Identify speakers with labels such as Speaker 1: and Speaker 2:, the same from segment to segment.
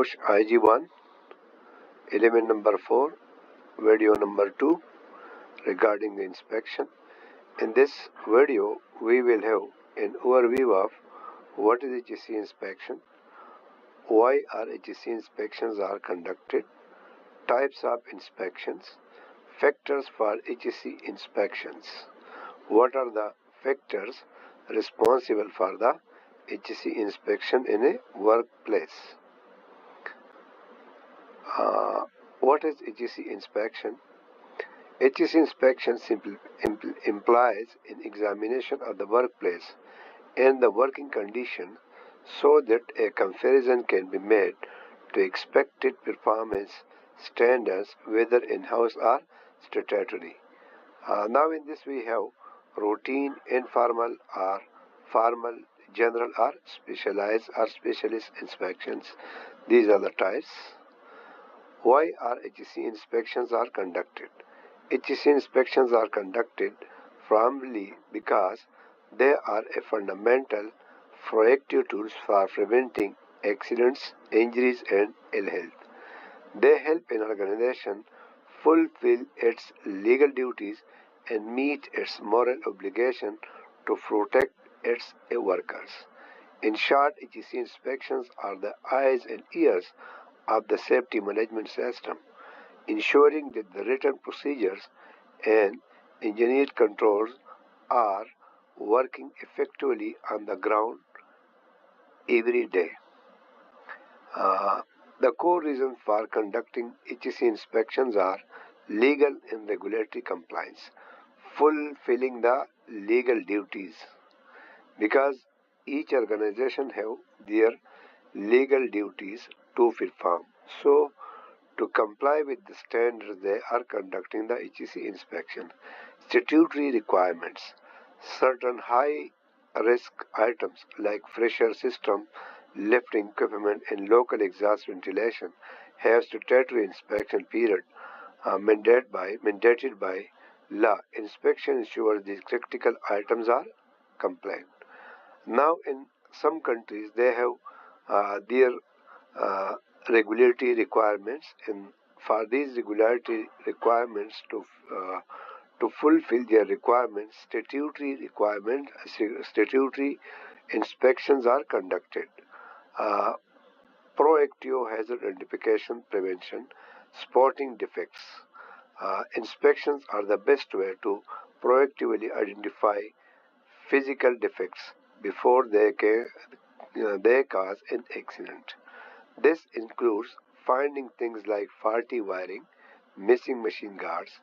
Speaker 1: NEBOSH IG1, element number 4, video number 2 regarding the inspection. In this video, we will have an overview of what is HSE inspection, why are HSE inspections are conducted, types of inspections, factors for HSE inspections. What are the factors responsible for the HSE inspection in a workplace? What is HSE inspection? HSE inspection simply implies an examination of the workplace and the working condition so that a comparison can be made to expected performance standards, whether in-house or statutory. Now in this we have routine, informal or formal, general or specialized or specialist inspections. These are the types. Why are HSE inspections are conducted? HSE inspections are conducted primarily because they are a fundamental proactive tools for preventing accidents, injuries and ill health. They help an organization fulfill its legal duties and meet its moral obligation to protect its workers. In short, HSE inspections are the eyes and ears of the safety management system, ensuring that the written procedures and engineered controls are working effectively on the ground every day. The core reasons for conducting HSE inspections are legal and regulatory compliance, fulfilling the legal duties, because each organization have their legal duties to perform. So, to comply with the standards, they are conducting the HSE inspection. Statutory requirements. Certain high-risk items like pressure system, lifting equipment, and local exhaust ventilation have statutory inspection period mandated by law. Inspection ensures these critical items are compliant. Now, in some countries, they have their regulatory requirements, and for these regulatory requirements to fulfill their requirements, statutory inspections are conducted. Proactive hazard identification prevention, spotting defects. Inspections are the best way to proactively identify physical defects before they cause an accident. This includes finding things like faulty wiring, missing machine guards,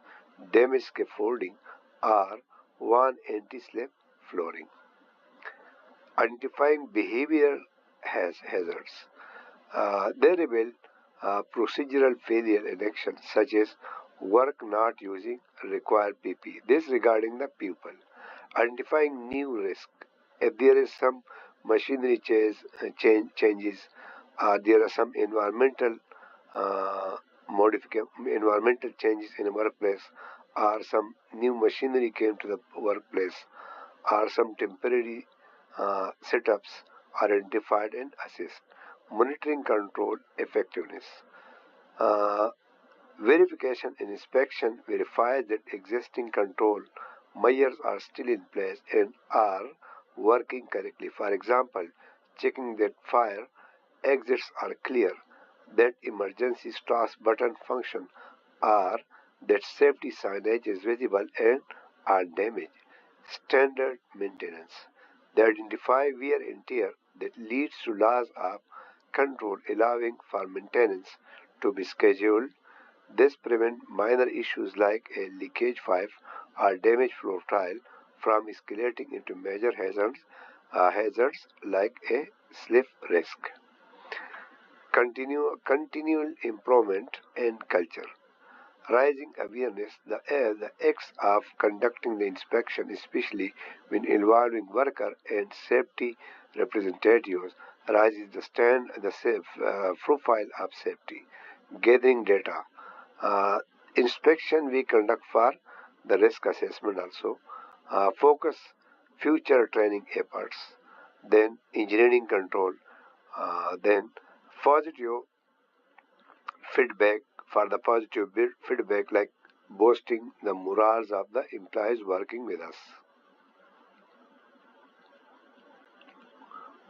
Speaker 1: damaged scaffolding, or worn anti-slip flooring. Identifying behavioral hazards. They reveal procedural failure in action, such as work not using required PPE. This regarding the pupil. Identifying new risk. If there is some machinery changes, there are some environmental environmental changes in the workplace, or some new machinery came to the workplace, or some temporary setups are identified and assessed. Monitoring control effectiveness. Verification and inspection verifies that existing control measures are still in place and are working correctly. For example, checking that fire exits are clear, that emergency stop button function, or that safety signage is visible and undamaged. Standard maintenance. They identify wear and tear that leads to loss of control, allowing for maintenance to be scheduled. This prevents minor issues like a leakage pipe or damaged floor tile from escalating into major hazards like a slip risk. Continual improvement and culture. Rising awareness. The acts of conducting the inspection, especially when involving worker and safety representatives, raises the profile of safety. Gathering data. Inspection we conduct for the risk assessment also. Focus future training efforts. Then engineering control. Then positive feedback, for the positive feedback, like boosting the morals of the employees working with us.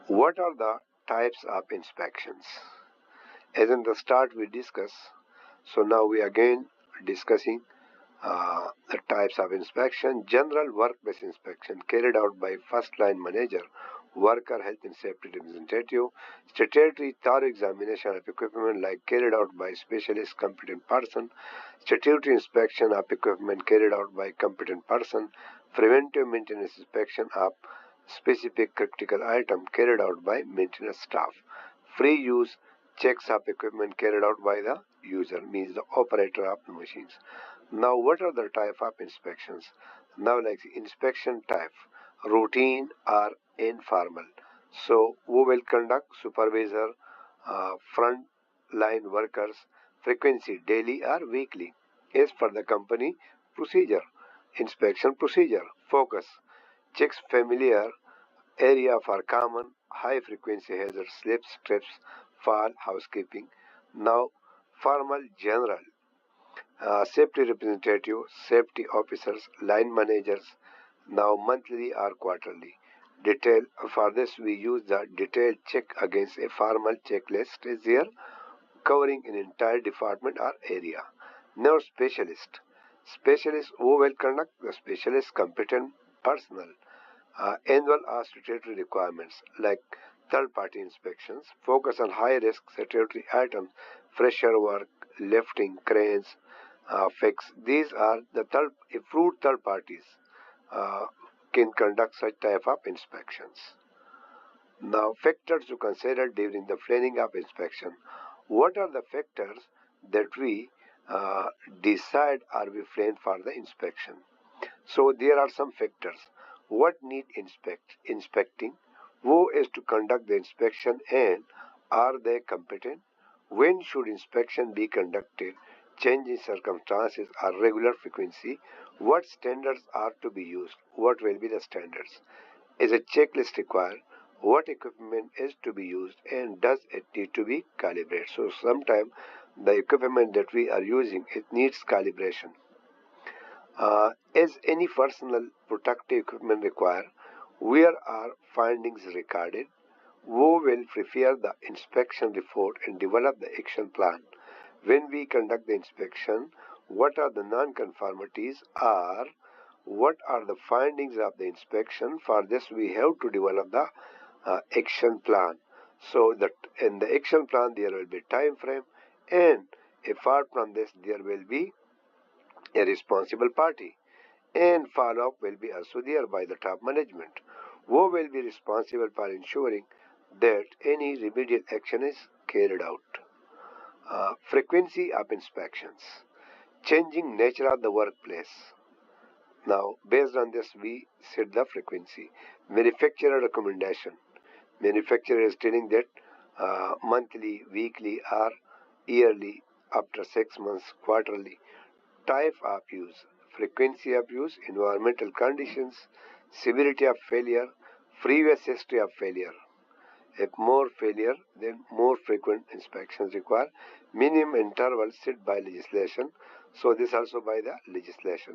Speaker 1: What are the types of inspections? As in the start we discuss, so now we again discussing the types of inspection. General workplace inspection carried out by first line manager, worker health and safety representative. Statutory thorough examination of equipment like carried out by specialist competent person. Statutory inspection of equipment carried out by competent person. Preventive maintenance inspection of specific critical item carried out by maintenance staff. Free use checks of equipment carried out by the user, means the operator of the machines. Now what are the type of inspections? Now like the inspection type, routine or informal. So who will conduct? Supervisor, front line workers. Frequency, daily or weekly, as per the company procedure. Inspection procedure. Focus, checks familiar area for common high frequency hazards, slips, trips, fall, housekeeping. Now formal, general, safety representative, safety officers, line managers. Now monthly or quarterly. Detail, for this we use the detailed check against a formal checklist is here, covering an entire department or area. Now specialist. Specialist who will conduct? The specialist competent personnel. Annual or statutory requirements like third-party inspections. Focus on high-risk statutory items, pressure work, lifting, cranes, fix. These are the approved third parties can conduct such type of inspections. Now, factors to consider during the planning of inspection. What are the factors that we decide or we plan for the inspection? So there are some factors. What need inspecting? Who is to conduct the inspection and are they competent? When should inspection be conducted? Changing circumstances or regular frequency? What standards are to be used? What will be the standards? Is a checklist required? What equipment is to be used and does it need to be calibrated? So sometimes the equipment that we are using, it needs calibration. Is any personal protective equipment required? Where are findings recorded? Who will prepare the inspection report and develop the action plan? When we conduct the inspection, what are the non-conformities or what are the findings of the inspection? For this we have to develop the action plan. So that in the action plan there will be time frame, and apart from this there will be a responsible party, and follow-up will be also there by the top management. Who will be responsible for ensuring that any remedial action is carried out? Frequency of inspections, changing nature of the workplace. Now, based on this, we set the frequency. Manufacturer recommendation. Manufacturer is telling that monthly, weekly, or yearly, after 6 months, quarterly. Type of use, frequency of use, environmental conditions, severity of failure, previous history of failure. If more failure, then more frequent inspections require. Minimum interval set by legislation. So this also by the legislation.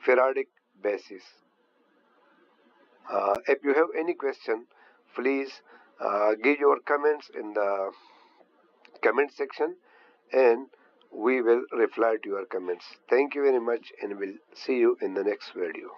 Speaker 1: Periodic basis. If you have any question, please give your comments in the comment section and we will reply to your comments. Thank you very much and we'll see you in the next video.